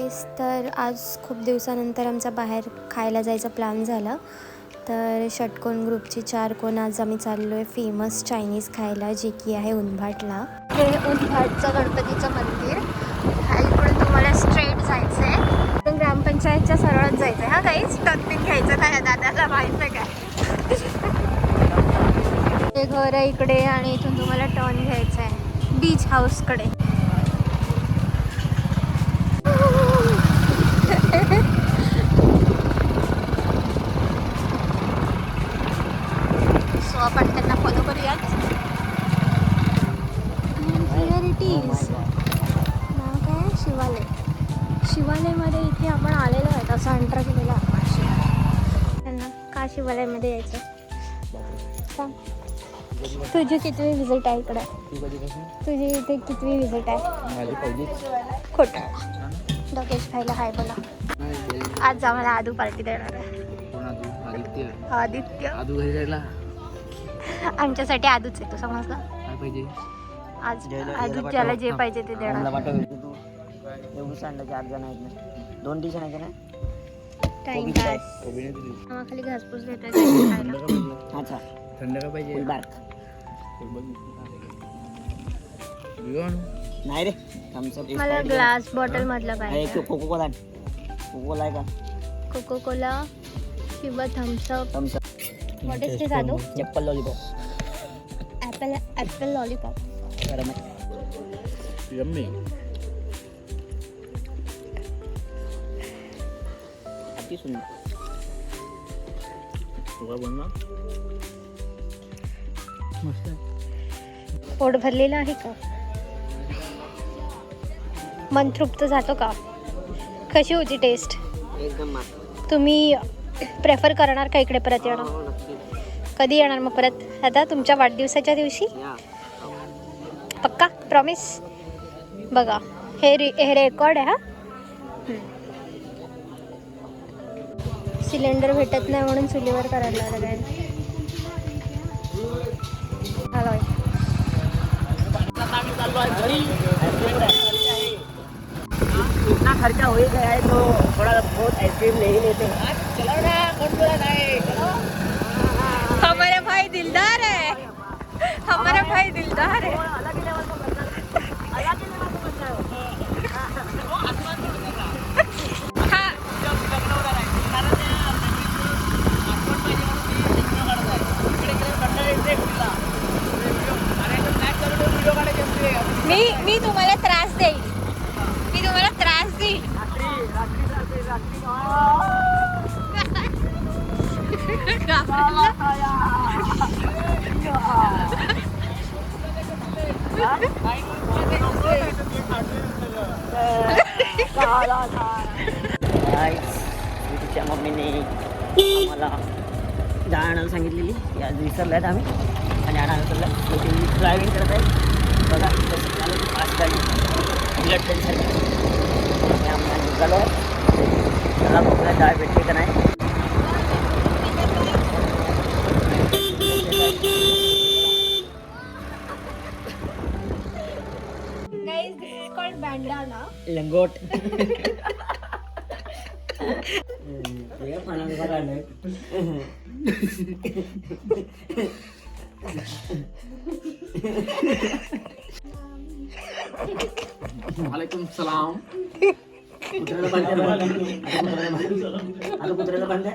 गाईस, तर आज खूप दिवसानंतर आमचा बाहेर खायला जायचा प्लॅन झाला. तर षटकोन ग्रुपची 4 कोण आज आम्ही चाललो आहे फेमस चायनीज खायला, जे की आहे उनभाटला. हे उनभाटचं गणपतीचं मंदिर. हा इकडून तुम्हाला स्ट्रेट जायचं आहे, पण ग्रामपंचायतच्या सरळच जायचं आहे. हा गाईस, टर्न घ्यायचं नाही, दादाला माहीत नाही काय. हे घर आहे इकडे आणि इथून तुम्हाला टर्न घ्यायचं आहे बीच हाऊसकडे. सो आपण त्यांना फॉलो करूयात. नाव काय? शिवालय. शिवालयमध्ये इथे आपण आलेलो आहे, असं एंटर केलेलं आपण. त्यांना का शिवालयमध्ये यायचं सांग. तुझी कितवी विजिट आहे इकडे? तुझी इथे कितवी विजिट आहे? खोटं. डोकेश खायला हाय बोला. आज आम्हाला आदू पार्टी देणार आहे. आदित्य आमच्यासाठी आदूच आहे, तू समजला? आज आदू ज्याला जे पाहिजे ते देणार. दोन डिश आहेत ना. Time pass. खाली घासपूस भेटायचं. अच्छा, थंड का पाहिजे? नाही रे, थम्स अप. मला ग्लास बॉटल मधला पाहिजे. कोको कोला आहे का? कोको कोला किंवा Thums Up. Thums Up. What is this आदू? Apple lollipop. Apple lollipop. गरम आहे. यम्मी. अति सुंदर. तुला बोल ना. मस्त. पोट भरलेलं आहे का? मन तृप्त जातो का? कशी होती टेस्ट? एकदम मस्त. तुम्ही प्रेफर करणार का इकडे परत येणं? हो, नक्की. कधी येणार मग परत? आता तुमच्या वाढदिवसाच्या दिवशी? या. पक्का? प्रॉमिस? बघा, हे रेकॉर्ड आहे. हा, सिलेंडर भेटत नाही म्हणून चुलीवर करायला लागलं आहे. हॅलो, इतना खर्चा हो ही गया है तो थोड़ा बहुत आइसक्रीम ले ही लेते हैं. चलो ना, कौन बोला नहीं? हमारे भाई दिलदार है. हमारा भाई दिलदार है. मी तुम्हाला त्रास देईल. मी तुम्हाला त्रास देईल. तिच्या मम्मीने आम्हाला डाळ आणायला सांगितलेली. की आज विसरल्यात आम्ही आणि आणायला चाललं. ड्रायव्हिंग करत आहे. बघा कसं चालू फास्ट गाडी, बुलेट ट्रेनसारखी. आम्ही निघालो आहे. त्याला बघूया डाळ भेटते का नाही. Guys, this is called bandana. लंगोट. वालेकुम सलाम. कुत्र्याला बांधते. आता कुत्र्याला बांधते.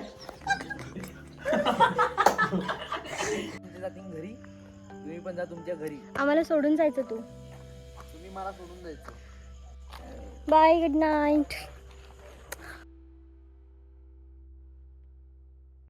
घरी तुम्ही पण जा तुमच्या घरी. आम्हाला सोडून जायचं तू. तुम्ही मला सोडून जायचं. Bye, good night.